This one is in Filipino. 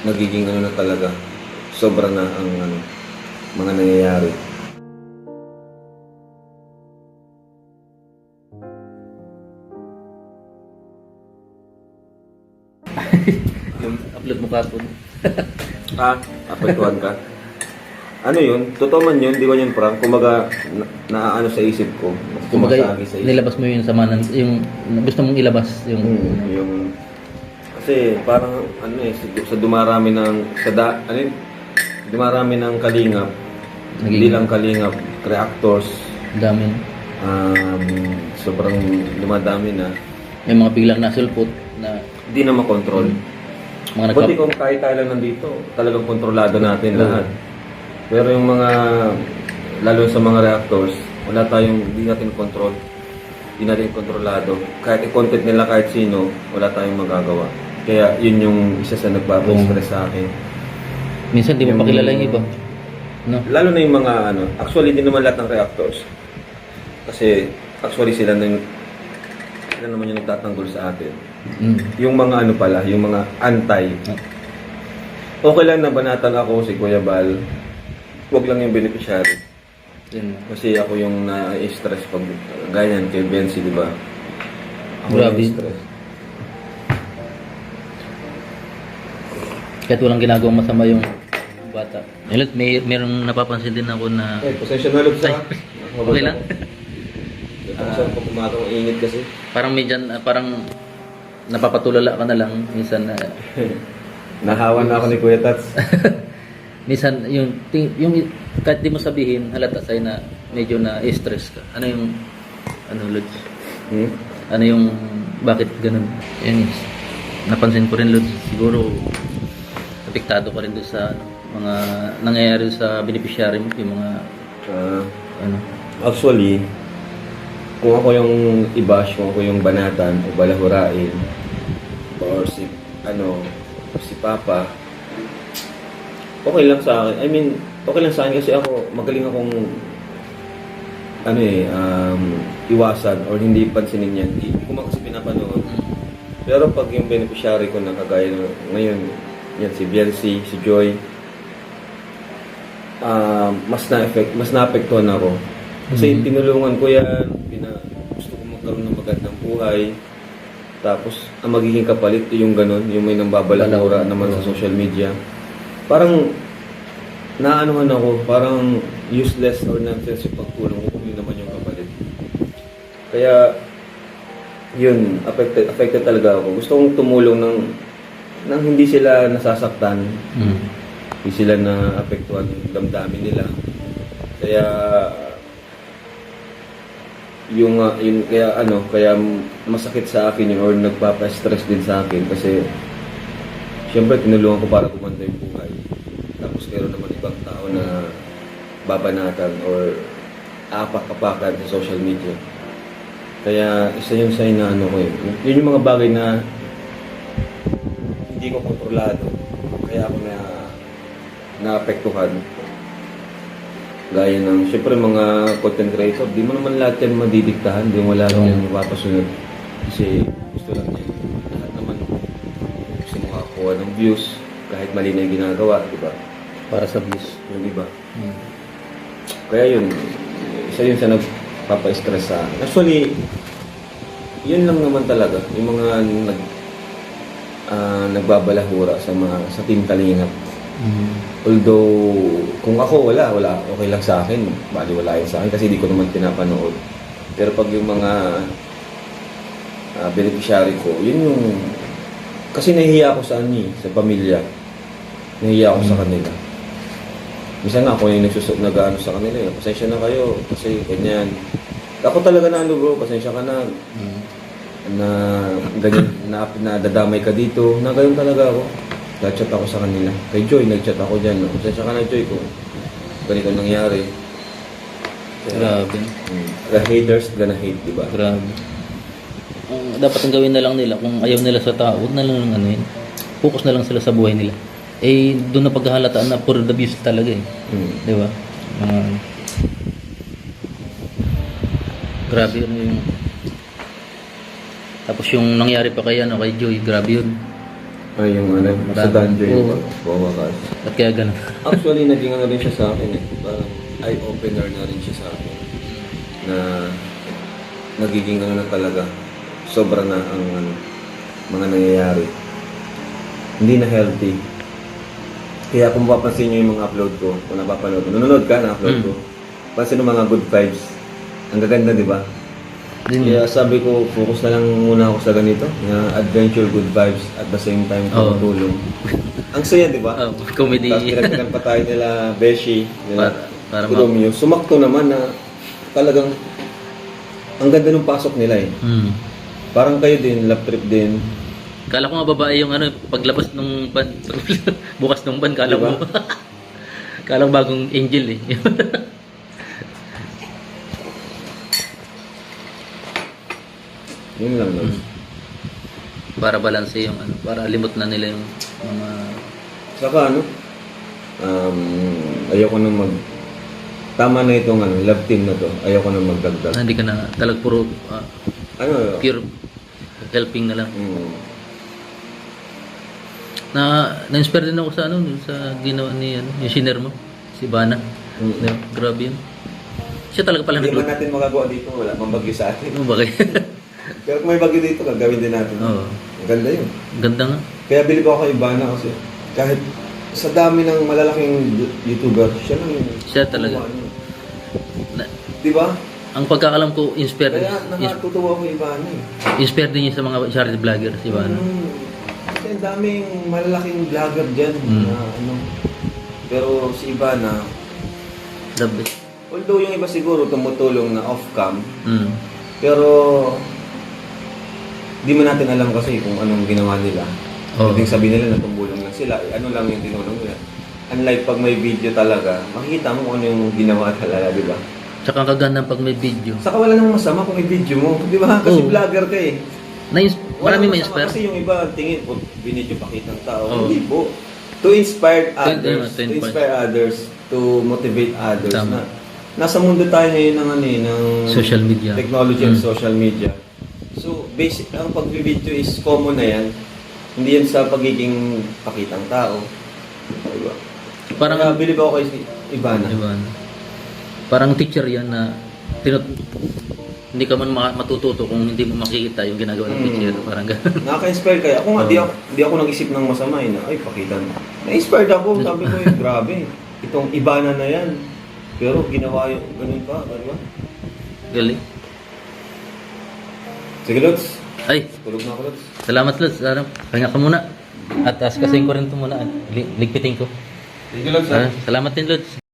nagiging ano na talaga, sobra na ang mga nangyayari. Yung upload mo kapon. Apektuhan ka? Ano yun? Totoo man yun, di ba yun prank? Kumaga, naaano sa isip ko. Kumbaga, Sumasagi sa isip. nilabas mo yung sama ng, yung gusto mong ilabas. Yung, Yung, kasi parang, ano eh, sa dumarami ng, dumarami ng kalingap. Hindi lang kalingap, reactors. dami. Sobrang dumadami na. May mga biglang nasulpot na Hindi na makontrol. mga Buti kung kahit tayo lang nandito, talagang kontrolado natin lahat. Pero yung mga, lalo sa mga reactors, wala tayong, hindi natin control. Hindi natin kontrolado. Kahit i-content nila kahit sino, wala tayong magagawa. Kaya yun yung isa sa nagpapa-stress sa akin. minsan di mo yung- pa kilala yung iba. No? Lalo na yung mga actually hindi naman lahat ng reactors. Kasi actually sila naman yung nagtatanggol sa atin. Yung mga pala, yung mga anti. Okay lang na banatan ako si Kuya Bal. Huwag lang yung beneficiary. Yun. Kasi ako yung na-stress pag ganyan kay Bensi, di ba? Ako Grabe. na-stress. Kahit walang ginagawang masama yung bata. Elot, merong napapansin din ako na Pasensya na Lord sa. okay lang. Saan pa kumakang init kasi? Parang medyan, parang napapatulala ka na lang minsan na Nahawan na ako ni Kuya Tats. minsan yung kahit di mo sabihin halata sa'yo na medyo na stress ka. Ano yung Lods? Ano yung bakit ganun? Yan is napansin ko rin, Lods. Siguro apektado ka rin doon sa mga nangyayari sa beneficiary mo, yung mga Actually, kung ako yung i-bash, kung ako yung banatan o balahurain, or si Papa, okay lang sa akin. I mean, okay lang sa akin kasi ako, magaling akong iwasan or hindi pansinin yan. Hindi ko man kasi pinapanood. Pero pag yung beneficiary ko na kagaya ngayon, yan si Bielsi, si Joy, mas naapektuhan ako. Kasi tinulungan ko yan, gusto ko magkaroon ng magandang buhay. Tapos, ang magiging kapalit yung ganun, yung may nambabalahura naman sa social media. Parang, naanuhan ako, parang useless or nonsense yung pagtulong ko kung yun naman yung kapalit. Kaya, yun, affected talaga ako. Gusto kong tumulong nang hindi sila nasasaktan. Hindi sila na-apektuhan yung damdamin nila. Kaya, kaya masakit sa akin yun or nagpapa-stress din sa akin kasi syempre tinulungan ko para gumanda yung buhay. Tapos meron naman ibang tao na babanatan or apak-apakan sa social media. Kaya isa yun sa ko eh. Yun yung mga bagay na hindi ko kontrolado. Kaya ako naapektuhan. Gaya ng, syempre mga content creator, di mo naman lahat yan madidiktahan, di mo lahat yan mapapasunod. Kasi gusto lang yan. Lahat naman gusto mo makakuha ng views, kahit mali na yung ginagawa, di ba? para sa views. Yung di ba? Kaya yun, isa yun sa nagpapa-stress sa akin. Actually, yun lang naman talaga, yung mga nagbabalahura sa Team Kalingap. Although, kung ako wala, okay lang sa akin, baliwala yun sa akin kasi hindi ko naman pinapanood. Pero pag yung mga beneficiary ko, yun yung, kasi nahihiya ako sa sa pamilya. Nahihiya ako sa kanila. Minsan nga ako yung nag-ano sa kanila, pasensya na kayo, kasi ganyan. Ako talaga na bro, pasensya ka na. Na ganyan, na dadamay ka dito, na ganyan talaga ako. Nag-chat ako sa kanila. Kay Joy, nag-chat ako dyan. No? Pasensya ka na, Joy, kung ganito nangyari. Grabe. The haters gonna hate, diba? Grabe. Dapat ang gawin na lang nila kung ayaw nila sa tao, huwag na lang yun. Focus na lang sila sa buhay nila. Eh, doon na paghahalataan na for the views talaga eh. Di ba? Grabe yun yung... Tapos yung nangyari pa kay Joy, grabe yun. Ay, yung ano, sa Bago. dungeon Oo. Wawakas. At kaya ganun. Actually, naging ano rin siya sa akin eh. Parang eye-opener na rin siya sa akin. Na nagiging ano na talaga. Sobra na ang ano, mga nangyayari. Hindi na healthy. Kaya kung mapapansin nyo yung mga upload ko, kung napapanood ko, nanonood ka na upload ko, pansin mo mga good vibes. Ang gaganda, di ba? Kaya sabi ko, focus na lang muna ako sa ganito, na adventure, good vibes, at the same time, Oo. tumutulong. Ang saya, di ba? Comedy. Tapos pinagdagan pa tayo nila Beshi, nila Para Romeo. Sumakto naman na talagang ang ganda ng pasok nila eh. Hmm. Parang kayo din, love trip din. Kala ko nga babae yung ano, paglabas nung ban, bukas nung ban, kala Diba? ko. Kala ko bagong angel eh. Yun lang lang. Para balanse yung ano, para limot na nila yung mga Saka ano, ayoko nang tama na itong ano, love team na to. Ayoko nang magdagdag. hindi ka na talag puro Ano? pure helping na lang. Na-inspire din ako sa ano, sa ginawa ni ano, yung siner mo, si Bana. Diba? Grabe yun. Siya talaga pala Hindi man nag-look. natin magagawa dito, wala mang bagyo sa atin. Ano ba kayo? Pero kung may bagyo dito, gagawin din natin. Oo. Ang ganda yun. Ganda nga. Kaya bilib ako kay Ivana kasi kahit sa dami ng malalaking YouTuber, siya lang yun. Siya talaga. Na, Di ba? ang pagkakalam ko, inspired Kaya nakatutuwa ako kay Ivana eh. inspired din niya sa mga charity vlogger, si Bana. Kasi ang daming malalaking vlogger dyan na ano. Pero si Ivana, The best. although yung iba siguro tumutulong na off-cam, Mm. pero di man natin alam kasi kung anong ginawa nila. Oo. Pwedeng sabihin nila na tumulong lang sila, ano lang yung tinulong nila. Unlike pag may video talaga, makikita mo kung ano yung ginawa talaga, di ba? Tsaka ang kaganda pag may video. Saka wala namang masama kung may video mo, di ba? Kasi Oo. vlogger ka eh. Maraming Walang ma-inspire. masama Kasi yung iba tingin, po, binidyo pakitang tao. Oo. Hindi po. To inspire others, to to inspire others, to motivate others. Tama. Nasa mundo tayo ngayon ng ano eh, ng Social media. technology and social media. So, basic ang pag-video is common na yan. Hindi yan sa pagiging pakitang tao. Diba? Parang Kaya bilib ako kay Ivana. Diba? Parang teacher yan na hindi ka man matututo kung hindi mo makikita yung ginagawa ng teacher. Parang gano'n. Nakaka-inspire kaya. Ako nga, di ako nag-isip ng masama eh, na, ay, pakita mo. Na-inspired ako. Sabi ko, grabe. Itong Ivana na yan. Pero ginawa yung ganun pa. Diba? Galing. Sige, Lods. Ay, Tulog na ako, Lods. salamat Lods. Pahinga ka muna. At askasin ko rin ito muna. Ligpitin ko. Sige, Lods. Salamat din Lods.